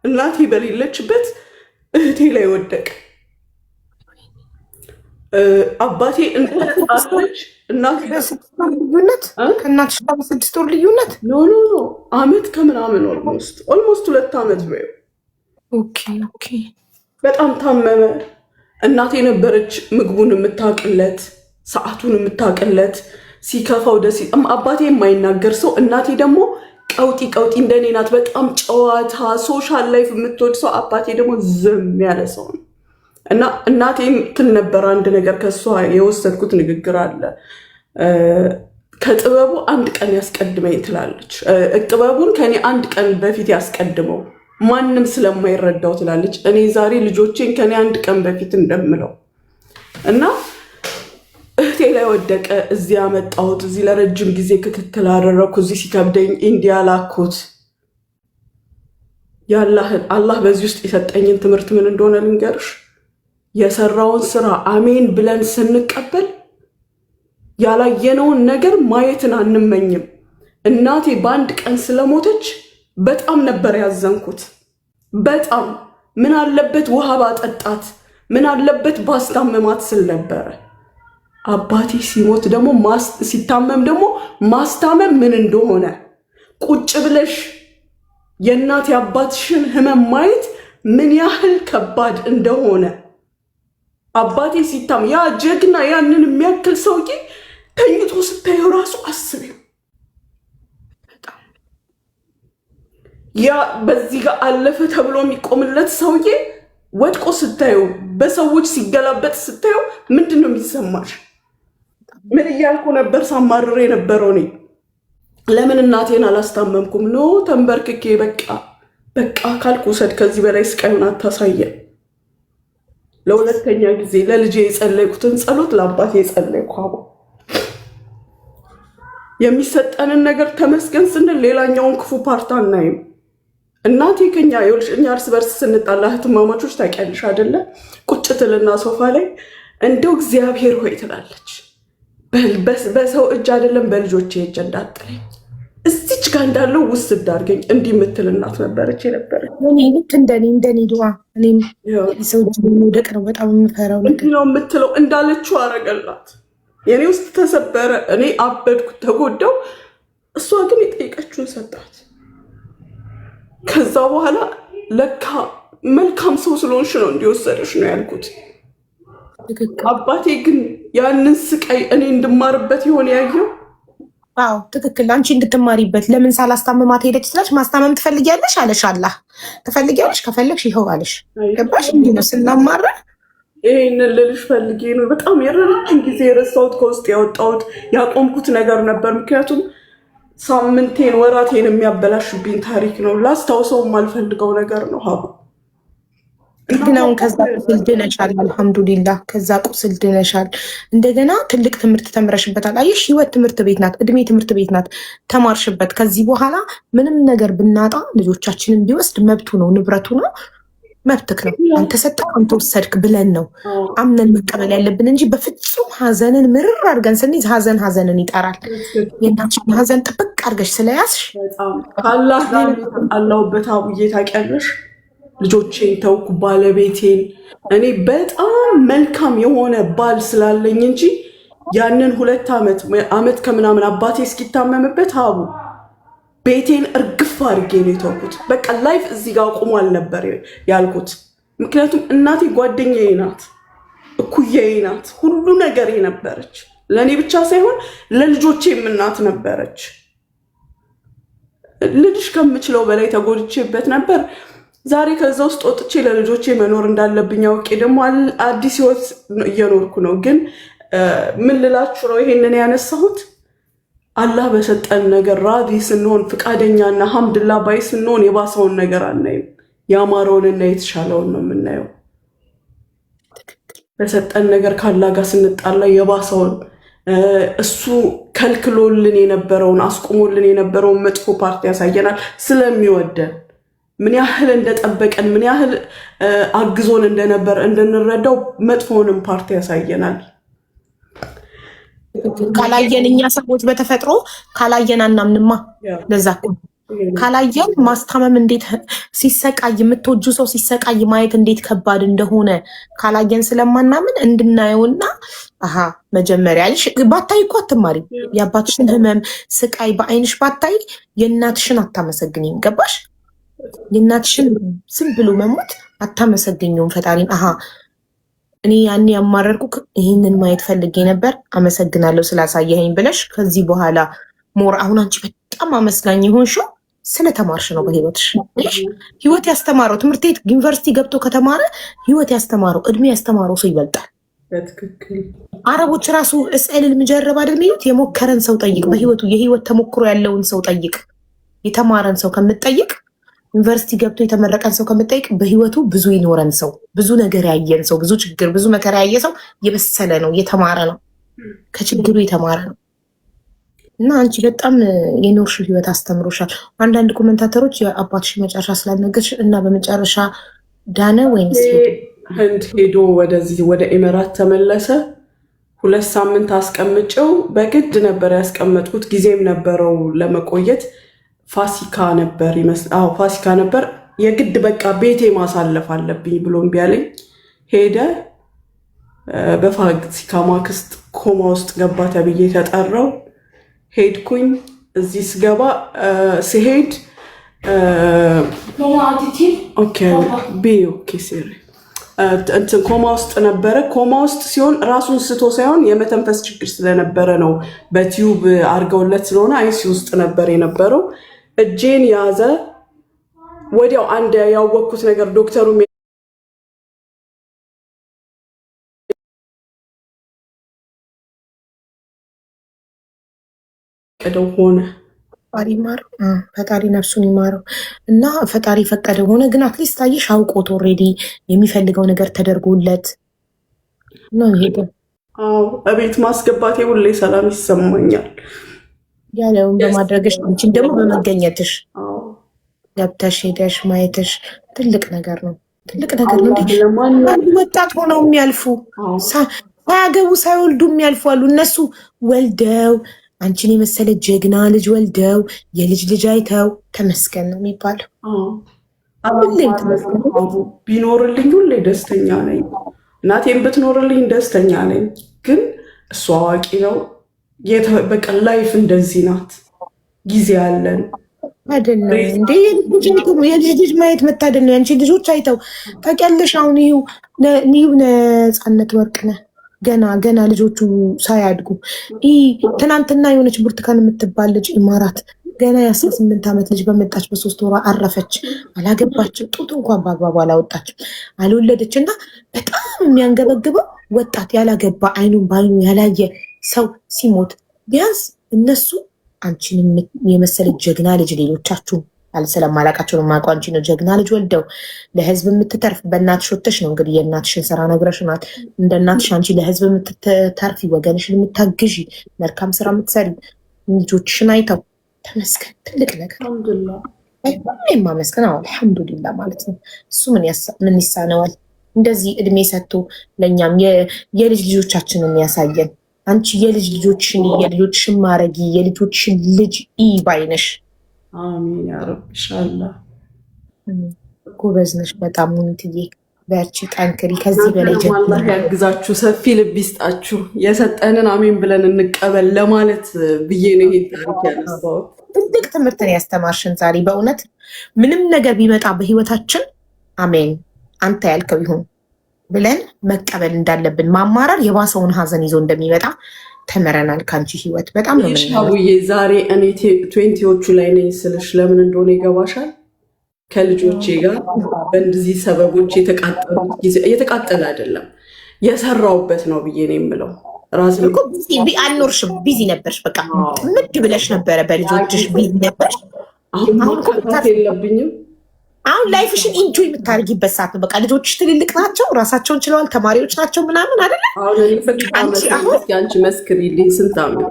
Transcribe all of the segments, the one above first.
እናቴ በሌለችበት እህቴ ላይ ወደቀ። አባቴ እንደተጣለች እናቴ ልዩነት ከእናትሽ ጋር በ6 ወር ልዩነት ኖ ኖ ኖ አመት ከምናምን ኦልሞስት 2 ዓመት ነው። ኦኬ ኦኬ። በጣም ታመመ። እናቴ ነበረች ምግቡን የምታቅለት፣ ሰዓቱን የምታቅለት፣ ሲከፋው ደስ አባቴ የማይናገር ሰው፣ እናቴ ደግሞ ቀውጢ እንደኔ ናት። በጣም ጨዋታ ሶሻል ላይፍ የምትወድ ሰው፣ አባቴ ደግሞ ዝም ያለ ሰው ነው። እና እናቴ ትል ነበር አንድ ነገር ከሷ የወሰድኩት ንግግር አለ። ከጥበቡ 1 ቀን ያስቀድመኝ ትላለች። ጥበቡን ከኔ 1 ቀን በፊት ያስቀድመው ማንም ስለማይረዳው ትላለች። እኔ ዛሬ ልጆቼን ከኔ 1 ቀን በፊት እንደምለው እና እህቴ ላይ ወደቀ። እዚህ ያመጣሁት፣ እዚህ ለረጅም ጊዜ ክትትል አደረግኩ። እዚህ ሲከብደኝ ኢንዲያ ላኩት። አላህ በዚህ ውስጥ የሰጠኝን ትምህርት ምን እንደሆነ ልንገርሽ። የሰራውን ስራ አሜን ብለን ስንቀበል ያላየነውን ነገር ማየትን አንመኝም። እናቴ በ1 ቀን ስለሞተች በጣም ነበር ያዘንኩት። በጣም ምን አለበት ውሃ ባጠጣት፣ ምን አለበት ባስታመማት ስል ነበረ። አባቴ ሲሞት ደግሞ ሲታመም ደግሞ ማስታመም ምን እንደሆነ ቁጭ ብለሽ የእናት የአባትሽን ህመም ማየት ምን ያህል ከባድ እንደሆነ አባቴ ሲታም ያ ጀግና ያንን የሚያክል ሰውዬ ተኝቶ ስታየው ራሱ አስቢው። ያ በዚህ ጋር አለፈ ተብሎ የሚቆምለት ሰውዬ ወድቆ ስታየው፣ በሰዎች ሲገላበጥ ስታየው ምንድን ነው የሚሰማሽ? ምን እያልኩ ነበር ሳማርሬ የነበረው እኔ? ለምን እናቴን አላስታመምኩም? ኖ ተንበርክኬ በቃ ካልኩ ውሰድ፣ ከዚህ በላይ ስቃዩን አታሳየን። ለሁለተኛ ጊዜ ለልጄ የጸለይኩትን ጸሎት ለአባቴ የጸለይኩ። የሚሰጠንን ነገር ተመስገን ስንል ሌላኛውን ክፉ ፓርት አናይም። እናቴ ከኛ እኛ እርስ በርስ ስንጣላ እህትማማቾች ታውቂያለሽ አይደለ? ቁጭ ትልና ሶፋ ላይ እንደው እግዚአብሔር ሆይ ትላለች፣ በሰው እጅ አይደለም በልጆቼ እጅ እንዳጥለኝ፣ እዚች ጋር እንዳለው ውስድ አድርገኝ፣ እንዲህ የምትል እናት ነበረች የነበረች። ልክ እንደኔ ድዋ እኔም የሰው እጅ መውደቅ ነው በጣም የምፈራው እንዲህ ነው የምትለው። እንዳለችው አረገላት። የኔ ውስጥ ተሰበረ፣ እኔ አበድኩ፣ ተጎዳው። እሷ ግን የጠየቀችውን ሰጣት። ከዛ በኋላ ለካ መልካም ሰው ስለሆንሽ ነው እንዲወሰደሽ ነው ያልኩት። አባቴ ግን ያንን ስቃይ እኔ እንድማርበት የሆነ ያየው። አዎ ትክክል። አንቺ እንድትማሪበት ለምን ሳላስታመማት ሄደች ስላች ማስታመም ትፈልጊያለሽ አለሽ። አላህ ትፈልጊያለሽ፣ ከፈለግሽ ይኸው አለሽ። ገባሽ? እንዲህ ነው ስናማራ። ይህንን ልልሽ ፈልጌ ነው። በጣም የረጅም ጊዜ የረሳሁት ከውስጥ ያወጣሁት ያቆምኩት ነገር ነበር። ምክንያቱም ሳምንቴን ወራቴን የሚያበላሽብኝ ታሪክ ነው። ላስታውሰው የማልፈልገው ነገር ነው። ሀቡ ግን አሁን ከዛ ቁስል ድነሻል፣ አልሐምዱሊላህ። ከዛ ቁስል ድነሻል። እንደገና ትልቅ ትምህርት ተምረሽበታል። አየሽ፣ ህይወት ትምህርት ቤት ናት፣ እድሜ ትምህርት ቤት ናት። ተማርሽበት። ከዚህ በኋላ ምንም ነገር ብናጣ ልጆቻችንን ቢወስድ መብቱ ነው፣ ንብረቱ ነው፣ መብትክ ነው። አንተ ሰጠህ አንተ ወሰድክ ብለን ነው አምነን መቀበል ያለብን እንጂ በፍጹም ሀዘንን ምርር አድርገን ስንይዝ ሀዘንን ይጠራል። የእናትሽን ሀዘን ጥብቅ አድርገሽ ስለያዝሽ አላህ አላሁበት። አቡዬ ታውቂያለሽ፣ ልጆቼን ተውኩ፣ ባለቤቴን። እኔ በጣም መልካም የሆነ ባል ስላለኝ እንጂ ያንን 2 ዓመት ከምናምን አባቴ እስኪታመምበት ሀቡ ቤቴን እርግፍ አድርጌ ነው የተውኩት። በቃ ላይፍ እዚህ ጋር ቆሟል ነበር ያልኩት። ምክንያቱም እናቴ ጓደኛዬ ናት፣ እኩያዬ ናት፣ ሁሉ ነገሬ ነበረች። ለእኔ ብቻ ሳይሆን ለልጆቼም እናት ነበረች። ልጅሽ ከምችለው በላይ ተጎድቼበት ነበር። ዛሬ ከዛ ውስጥ ወጥቼ ለልጆቼ መኖር እንዳለብኝ አውቄ ደግሞ አዲስ ህይወት እየኖርኩ ነው። ግን ምን ልላችሁ ነው ይሄንን ያነሳሁት? አላህ በሰጠን ነገር ራዲ ስንሆን ፍቃደኛና ሐምድላ ባይ ስንሆን የባሰውን ነገር አናይም። ያማረውንና የተሻለውን ነው የምናየው። በሰጠን ነገር ካላህ ጋር ስንጣላ የባሰውን እሱ ከልክሎልን የነበረውን አስቁሞልን የነበረውን መጥፎ ፓርቲ ያሳየናል። ስለሚወደን ምን ያህል እንደጠበቀን ምን ያህል አግዞን እንደነበር እንድንረዳው መጥፎውንም ፓርቲ ያሳየናል። ካላየን እኛ ሰዎች በተፈጥሮ ካላየን አናምንማ። ለዛ ካላየን ማስታመም እንዴት ሲሰቃይ የምትወጁ ሰው ሲሰቃይ ማየት እንዴት ከባድ እንደሆነ ካላየን ስለማናምን እንድናየውና አሀ መጀመሪያ ልሽ ባታይ እኮ አትማሪ። የአባትሽን ህመም ስቃይ በአይንሽ ባታይ የእናትሽን አታመሰግኝም። ገባሽ? የእናትሽን ዝም ብሎ መሞት አታመሰግኘውም ፈጣሪን። አሀ እኔ ያኔ ያማረርኩ ይህንን ማየት ፈልጌ ነበር፣ አመሰግናለሁ ስላሳየኸኝ ብለሽ ከዚህ በኋላ ሞር አሁን አንቺ በጣም አመስጋኝ የሆንሽው ስለተማርሽ ነው። በህይወትሽ ህይወት ያስተማረው ትምህርት ቤት ዩኒቨርሲቲ ገብቶ ከተማረ ህይወት ያስተማረው እድሜ ያስተማረው ሰው ይበልጣል። አረቦች ራሱ እስኤልን ምጀረብ አይደል የሚሉት? የሞከረን ሰው ጠይቅ፣ በህይወቱ የህይወት ተሞክሮ ያለውን ሰው ጠይቅ። የተማረን ሰው ከምትጠይቅ ዩኒቨርሲቲ ገብቶ የተመረቀን ሰው ከምትጠይቅ በህይወቱ ብዙ ይኖረን ሰው፣ ብዙ ነገር ያየን ሰው፣ ብዙ ችግር ብዙ መከራ ያየ ሰው የበሰለ ነው፣ የተማረ ነው፣ ከችግሩ የተማረ ነው። እና አንቺ በጣም የኖርሽው ህይወት አስተምሮሻል። አንዳንድ ኮመንታተሮች የአባትሽ መጨረሻ ስላልነገርሽ እና በመጨረሻ ዳነ ወይንስ ህንድ ሄዶ ወደዚህ ወደ ኤምራት ተመለሰ። 2 ሳምንት አስቀምጨው በግድ ነበር ያስቀመጥኩት። ጊዜም ነበረው ለመቆየት። ፋሲካ ነበር ይመስል፣ አዎ ፋሲካ ነበር። የግድ በቃ ቤቴ ማሳለፍ አለብኝ ብሎ እምቢ አለኝ። ሄደ። በፋሲካ ማግስት ኮማ ውስጥ ገባ ተብዬ ተጠራው። ሄድኩኝ። እዚህ ስገባ ስሄድ ኮማ ውስጥ ነበረ። ኮማ ውስጥ ሲሆን ራሱን ስቶ ሳይሆን የመተንፈስ ችግር ስለነበረ ነው። በቲዩብ አድርገውለት ስለሆነ አይሲ ውስጥ ነበር የነበረው። እጄን ያዘ። ወዲያው አንድ ያወቅኩት ነገር ዶክተሩ ቀደው ሆነ። ፈጣሪ ነፍሱን ይማረው እና ፈጣሪ ፈቀደ ሆነ። ግን አትሊስት ታየሽ አውቆት ኦልሬዲ የሚፈልገው ነገር ተደርጎለት ነው ሄደ። እቤት ማስገባቴ ሁሌ ሰላም ይሰማኛል። ያለውን በማድረግሽ አንቺን ደግሞ በመገኘትሽ ገብተሽ ሄደሽ ማየትሽ ትልቅ ነገር ነው። ትልቅ ነገር ነው። ወጣት ሆነው የሚያልፉ ሳያገቡ ሳይወልዱ የሚያልፉ አሉ። እነሱ ወልደው አንቺን የመሰለ ጀግና ልጅ ወልደው የልጅ ልጅ አይተው ተመስገን ነው የሚባለው። ቢኖርልኝ ሁሌ ደስተኛ ነኝ። እናቴም ብትኖርልኝ ደስተኛ ነኝ። ግን እሱ አዋቂ ነው። በቃ ላይፍ እንደዚህ ናት። ጊዜ አለን አይደለም እንዴ? የልጅ ልጅ ማየት መታደል ነው። ያንቺ ልጆች አይተው ታውቂያለሽ። አሁን ይኸው ነፃነት ወርቅነህ ገና ልጆቹ ሳያድጉ ትናንትና የሆነች ብርቱካን የምትባል ልጅ ኢማራት ገና የ18 ዓመት ልጅ በመጣች በ3 ወሯ አረፈች። አላገባችም። ጡት እንኳን በአግባቡ አላወጣችም። አልወለደች። እና በጣም የሚያንገበግበው ወጣት ያላገባ አይኑን በአይኑ ያላየ ሰው ሲሞት ቢያንስ እነሱ አንቺን የመሰለ ጀግና ልጅ ሌሎቻችሁ ስለማላቃቸው ነው የማውቀው። አንቺ ነው ጀግና ልጅ ወልደው ለህዝብ የምትተርፍ በእናትሽ ወተሽ ነው እንግዲህ የእናትሽን ስራ ነግረሽናል። እንደ እናትሽ አንቺ ለህዝብ የምትተርፊ ወገንሽን የምታግዢ መልካም ስራ የምትሰሪ ልጆችሽን አይተው ተመስገን። ትልቅ ነገር ሁሌም ማመስገን። አልሐምዱሊላ ማለት ነው። እሱ ምን ይሳነዋል? እንደዚህ እድሜ ሰጥቶ ለእኛም የልጅ ልጆቻችንን ያሳየን። አንቺ የልጅ ልጆችሽን የልጆችሽን ማረጊ የልጆችሽን ልጅ ባይነሽ። አሚን ያ ረብ ኢንሻአላህ። ጎበዝ ነሽ በጣም ሙኒትዬ፣ በርቺ፣ ጠንክሪ። ከዚህ በላይ አላህ ያግዛችሁ፣ ሰፊ ልብ ይስጣችሁ። የሰጠንን አሚን ብለን እንቀበል ለማለት ብዬ ነው ይሄን ታሪክ ያነሳሁት። ትልቅ ትምህርትን ያስተማርሽን ዛሬ። በእውነት ምንም ነገር ቢመጣ በህይወታችን አሜን አንተ ያልከው ይሁን ብለን መቀበል እንዳለብን፣ ማማረር የባሰውን ሀዘን ይዞ እንደሚመጣ ተምረናል ከአንቺ ህይወት። በጣም ነው ሻቡዬ። ዛሬ እኔ 20ዎቹ ላይ ነኝ ስልሽ ለምን እንደሆነ ይገባሻል። ከልጆቼ ጋር በእንደዚህ ሰበቦች የተቃጠለ አይደለም የሰራውበት ነው ብዬ ነው የምለው። አልኖርሽም፣ ቢዚ ነበርሽ። በቃ ምድ ብለሽ ነበረ በልጆችሽ ቢዚ ነበርሽ። አሁን የለብኝም። አሁን ላይፍሽን ኢንጆይ የምታደርጊበት ሰዓት ነው። በቃ ልጆችሽ ትልልቅ ናቸው፣ ራሳቸውን ችለዋል፣ ተማሪዎች ናቸው ምናምን አይደለ? አንቺ መስክሪልኝ። ስንት ዓመት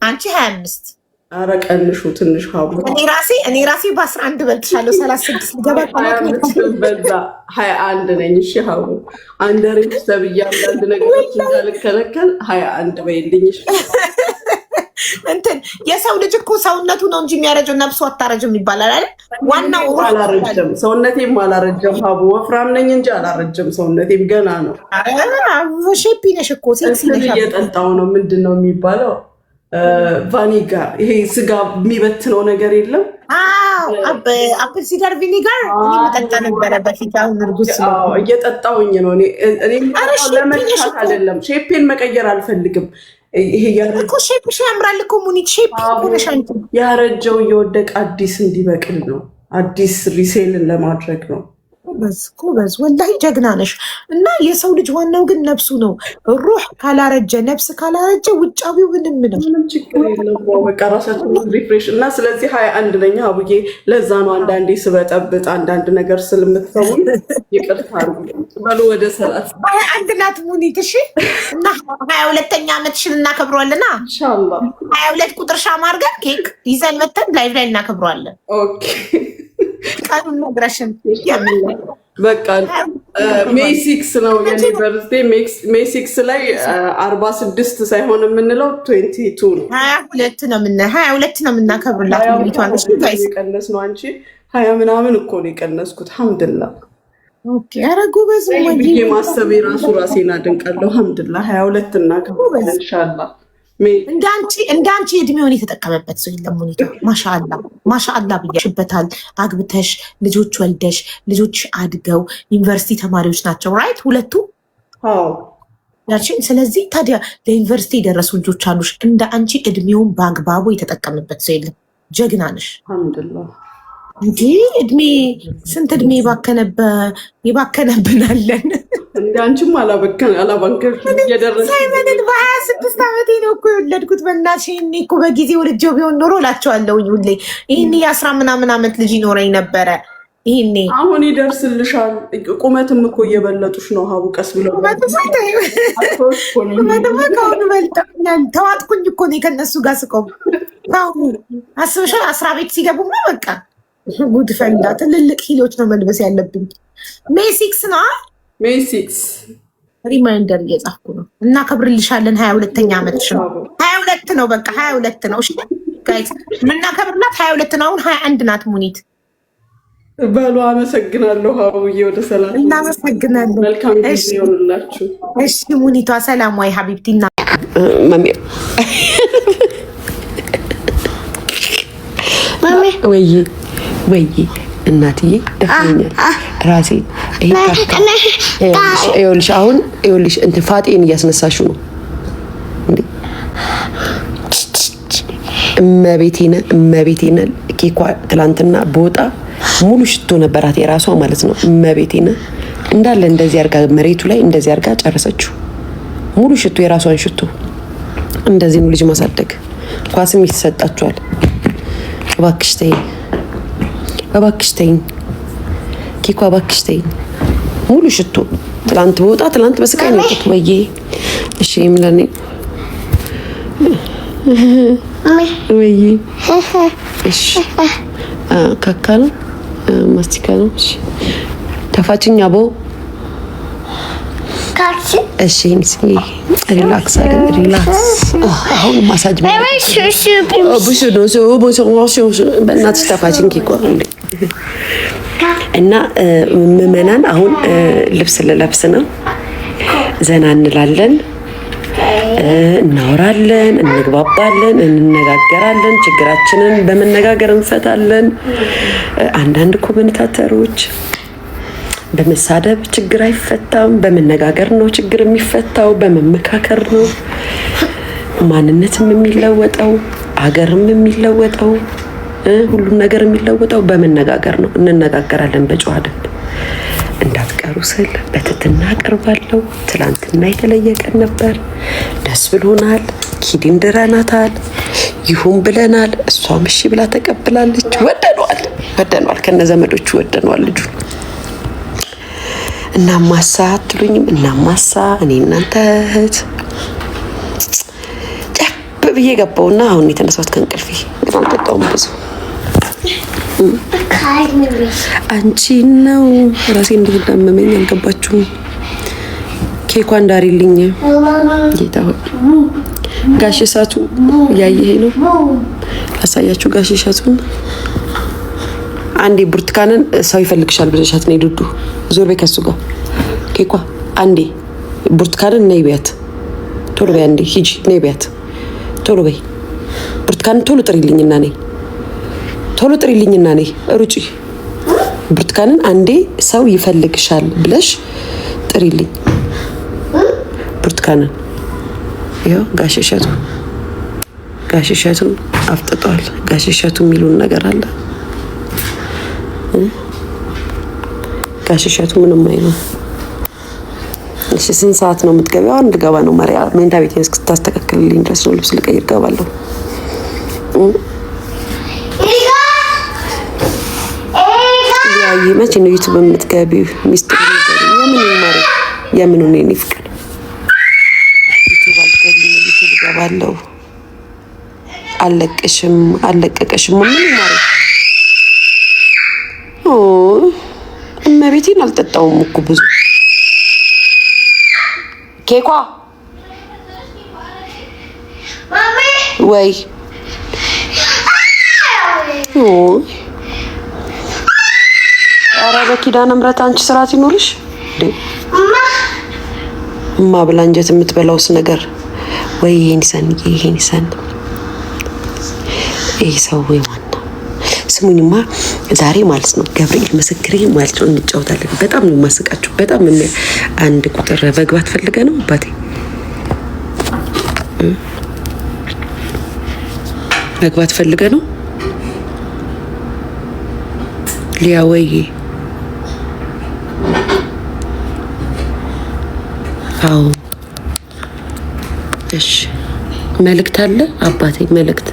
አንቺ? 25። ኧረ ቀንሹ ትንሽ ሀቡ። እኔ ራሴ በ11 በልጥሻለሁ። 36 ልገባ በዛ 21 ነኝ። እሺ ሀቡ አንደሬጅ ተብዬ አንዳንድ ነገሮች እንዳልከለከል 21 በይልኝ። እንትን የሰው ልጅ እኮ ሰውነቱ ነው እንጂ የሚያረጀው ነፍሱ አታረጅም ይባላል አይደል? ዋናው አላረጀም፣ ሰውነቴም አላረጀም። ሀቡ ወፍራም ነኝ እንጂ አላረጀም፣ ሰውነቴም ገና ነው። ሼፒ ነሽ እኮ ሴክሲ ነሽ። እየጠጣው ነው። ምንድን ነው የሚባለው? ቫኒጋ፣ ይሄ ስጋ የሚበትነው ነገር የለም። አፕል ሲደር ቪኒጋር መጠጣ ነበረ በፊት። አሁን እርጉዝ እየጠጣውኝ ነው። እኔ ለመጥፋት አይደለም፣ ሼፔን መቀየር አልፈልግም። ይሄ ሼፕሽ ያምራል እኮ ሙኒት፣ ሼፕ ያረጀው እየወደቀ አዲስ እንዲበቅል ነው። አዲስ ሪሴልን ለማድረግ ነው። ጎበዝ ወላሂ ጀግና ነሽ። እና የሰው ልጅ ዋናው ግን ነፍሱ ነው። ሩህ ካላረጀ ነፍስ ካላረጀ ውጫዊው ምንም ነው። ምንም ችግር የለም። በቃ ራሳችን ሪፍሬሽ እና ስለዚህ 21 ነኝ አቡዬ። ለዛ ነው አንዳንዴ ስበጠብጥ አንዳንድ ነገር ስለምትሰሙ ይቅርታ በሉ። ወደ ሰላት 21 ናት ሙኒት። እሺ እና 22ኛ ዓመትሽን እናከብረዋለና ኢንሻአላህ 22 ቁጥር ሻማ አድርገን ኬክ ይዘን መተን ላይቭ ላይ እናከብረዋለን። ኦኬ ቀኑን ነግረሽን በቃ ሜይ 6 ነው የኔ በርዝዴ። ሜይ 6 ላይ 46 ሳይሆን የምንለው 22 ነው። 22 ነው የምናከብርላት። ሚቷን የቀነስ ነው አንቺ 20 ምናምን እኮ ነው የቀነስኩት። አልሐምዱሊላህ። ኦኬ ኧረ ጎበዝ ይሄ ማሰብ የራሱ ራሴን አደንቃለሁ። አልሐምዱሊላህ 22 እናከብራለን ኢንሻአላህ። እንዳንቺ እድሜውን የተጠቀመበት ሰው የለም። ሙኒታ ማሻአላ ብያሽበታል። አግብተሽ ልጆች ወልደሽ ልጆች አድገው ዩኒቨርሲቲ ተማሪዎች ናቸው ራይት ሁለቱ ያችን። ስለዚህ ታዲያ ለዩኒቨርሲቲ የደረሱ ልጆች አሉሽ። እንደ አንቺ እድሜውን በአግባቡ የተጠቀመበት ሰው የለም። ጀግና ነሽ። አልሐምዱሊላህ። እንዴ እድሜ ስንት እድሜ ይባከነብናለን። እንደ አንቺም አላባንከሽ እየደረሰ ሳይመንን በ26 ዓመቴ ነው እኮ የወለድኩት። በእናትሽ እኔ እኮ በጊዜ ወልጄው ቢሆን ኖሮ እላቸዋለሁኝ ሁሌ ይህን የ10 ምናምን ዓመት ልጅ ይኖረኝ ነበረ። ይሄኔ አሁን ይደርስልሻል። ቁመትም እኮ እየበለጡሽ ነው ሀቡ። ቀስ ብለው ተዋጥኩኝ እኮ እኔ ከነሱ ጋር ስቆም። አሁን አስበሻል 10 ቤት ሲገቡማ በቃ ጉድ ፈንዳ። ትልልቅ ሂሎች ነው መልበስ ያለብኝ። ሜይ 6 ነው። ሜይ 6 ሪማይንደር እየጻፍኩ ነው። እናከብርልሻለን። 22ኛ ዓመትሽ ነው። 22 ነው በቃ 22 ነው። እሺ ጋይስ የምናከብርላት 22 ነው። አሁን 21 ናት ሙኒት። በሉ አመሰግናለሁ ሀቡዬ። ወደ ሰላም እናመሰግናለን። መልካም ጊዜ ይሆንላችሁ። እሺ ሙኒቷ ሰላም ወይ ሀቢብቲ እና ወይ እናትዬ ደፍኛል ራሴ። ይኸውልሽ አሁን ይኸውልሽ እንትን ፋጤን እያስነሳሽው ነው እንዴ? እመቤቴነ ኬኳ ትላንትና በወጣ ሙሉ ሽቶ ነበራት የራሷ ማለት ነው። እመቤቴነ እንዳለ እንደዚህ አርጋ መሬቱ ላይ እንደዚህ አርጋ ጨረሰችው። ሙሉ ሽቶ የራሷን ሽቶ። እንደዚህ ነው ልጅ ማሳደግ። ኳስም ይሰጣችኋል። እባክሽ ተይኝ፣ እባክሽ ተይኝ ኬኳ፣ እባክሽ ተይኝ። ሙሉ ሽቶ ትላንት በወጣ ትላንት በስቃይ ነው የወጡት። ወይዬ እሺ ይምለኔ ወይዬ እሺ ካካ ነው ማስቲካ ነው። እሺ ተፋችኝ አቦ እሺ ሪላክስ አይደል? ሪላክስ። አሁን ማሳጅ በእናትሽ ተፋችኝ ኬኳ እና ምዕመናን አሁን ልብስ ልለብስ ነው። ዘና እንላለን፣ እናወራለን፣ እንግባባለን፣ እንነጋገራለን። ችግራችንን በመነጋገር እንፈታለን። አንዳንድ ኮሜንታተሮች በመሳደብ ችግር አይፈታም፣ በመነጋገር ነው ችግር የሚፈታው፣ በመመካከር ነው ማንነትም የሚለወጠው፣ አገርም የሚለወጠው፣ ሁሉም ነገር የሚለወጠው በመነጋገር ነው። እንነጋገራለን በጨዋ ደንብ። እንዳትቀሩ ስል በትህትና አቀርባለሁ። ትላንትና የተለየ ቀን ነበር። ደስ ብሎናል። ኪዲን ድረናታል። ይሁን ብለናል። እሷም እሺ ብላ ተቀብላለች። ወደነዋል። ከነ ዘመዶቹ ወደነዋል ልጁ። እናማሳ አትሉኝም? እናማሳ እኔ እናንተ እህት ጨብ ብዬ ገባውና አሁን የተነሳሁት ከእንቅልፌ። ግን አልጠጣሁም ብዙ። አንቺ ነው ራሴ እንዳመመኝ አልገባችሁም? ኬኳ እንዳሪልኝ ጌታ ሆይ ጋሽ እሳቱ ያየህ ነው አሳያችሁ። ጋሽ እሳቱን አንዴ ብርቱካንን ሰው ይፈልግሻል ብለሻት ነው ዱዱ ዞር በይ ከሱ ጋር ኬኳ አንዴ ብርቱካንን ነይ ቢያት ቶሎ በይ አንዴ ሂጂ ነይ ቢያት ቶሎ በይ ብርቱካንን ቶሎ ጥሪልኝና ነይ ቶሎ ጥሪልኝና ነይ ሩጪ ብርቱካንን አንዴ ሰው ይፈልግሻል ብለሽ ጥሪልኝ ብርቱካንን ያው ጋሽ እሸቱ አፍጥጧል ጋሽ እሸቱ የሚሉን ነገር አለ ጋሽ እሸቱ ምንም አይለው እሺ ስንት ሰዓት ነው የምትገቢው አንድ ገባ ነው ማርያ ሜንታ ቤት እስክታስተካክልልኝ ድረስ ነው ልብስ ልቀይር ገባለሁ ያይ መቼ ነው ዩቲዩብ የምትገቢው ሚስጥር የምን ነው የኔ ፍቅር ዩቲዩብ ገባለሁ አለቀቀሽም ምን ማለት እመቤቴን አልጠጣውም እኮ ብዙ ኬኳ ወይ ኧረ በኪዳነ ምሕረት አንቺ ስርዓት ይኖርሽ እማ ብላ እንጀት የምትበላውስ ነገር ወይ ይሄን ይሰን ይሄ ሰው ወይ ዋና ስሙኝማ ዛሬ ማለት ነው ገብርኤል ምስክሬ ማለት ነው እንጫወታለን። በጣም ነው ማስቃችሁ። በጣም ምን አንድ ቁጥር መግባት ፈልገ ነው አባቴ መግባት ፈልገ ነው ሊያ ወይ አዎ እሺ መልእክት አለ አባቴ መልእክት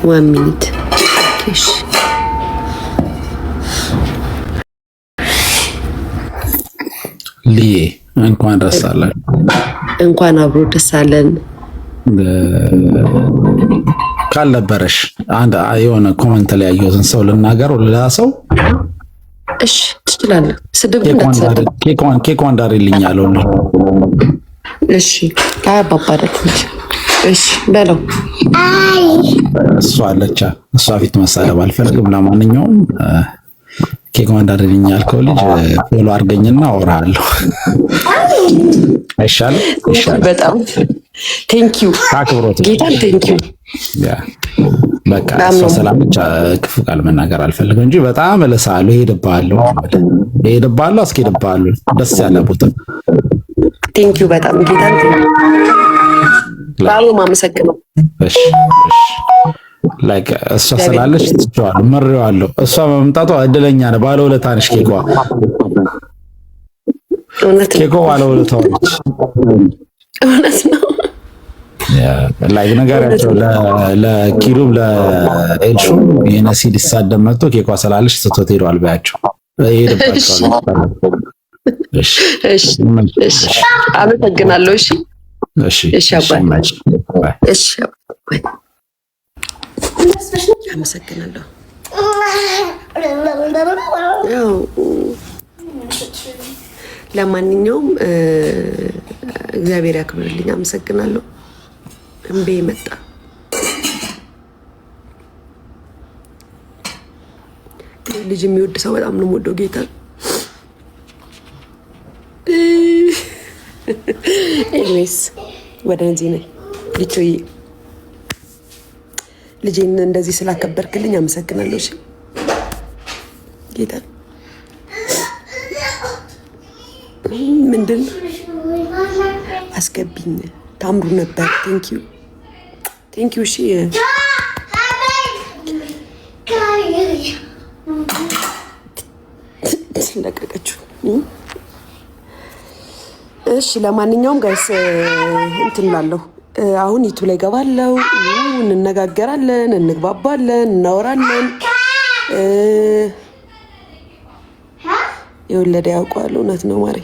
1 ሚኒት እሺ ሊዬ እንኳን ደስ አለን እንኳን አብሮ ደስ አለን ካልነበረሽ አንድ የሆነ ኮሜንት ላይ ያየሁትን ሰው ልናገር ወላ ሰው እሺ ትችላለህ ስድብ እንዳትሰጥ ኬኳን ዳሪልኝ አለው እሺ አባባደክ እሺ በለው እሷ አለቻ እሷ ፊት መሳደብ አልፈልግም ለማንኛውም ኬኳን ዳሪልኝ ያልከው ልጅ ፎሎ አድርገኝና አወራለሁ አይሻልም በጣም ቴንክ ዩ አክብሮት ጌታን ቴንክ ዩ ያ በቃ እሷ ሰላም ብቻ ክፉ ቃል መናገር አልፈልግም እንጂ በጣም እልሳለሁ ሄድባለሁ አስኬድባለሁ ደስ ያለ ቦታ ቴንክ ዩ በጣም ጌታን ባሉ ማመሰግነው እሺ ላይክ እሷ ስላለች ትጫዋለሁ መሪዋለሁ እሷ በመምጣቷ እድለኛ ነው ባለውለታ ነሽ ኬኳ ኬኳ ባለውለታው ነች እውነት ነው ላይክ ነገራቸው ለኪሩብ ለኤልሹ የነሲድ ይሳደብ መጥቶ ኬኳ ስላለች ስትወት ሄዷል ባያቸው ይሄድባቸዋል እሺ አመሰግናለሁ እሺ አባይ እሺ አመሰግናለሁ ለማንኛውም እግዚአብሔር ያክብርልኝ አመሰግናለሁ እምቤ መጣ ልጅ የሚወድ ሰው በጣም ነው የምወደው ጌታ ኤኒዌይስ ወደ እዚህ ነኝ ልጆዬ ልጄን እንደዚህ ስላከበርክልኝ አመሰግናለሁ እሺ ጌታ ምንድን አስገቢኝ ታምሩ ነበር ቴንክ ዩ እሺ ለቀቀችው እሺ ለማንኛውም ጋይስ እንትን እላለሁ አሁን ዩቲዩብ ላይ ገባለሁ እንነጋገራለን እንግባባለን እናወራለን የወለደ ያውቀዋል እውነት ነው ማሪ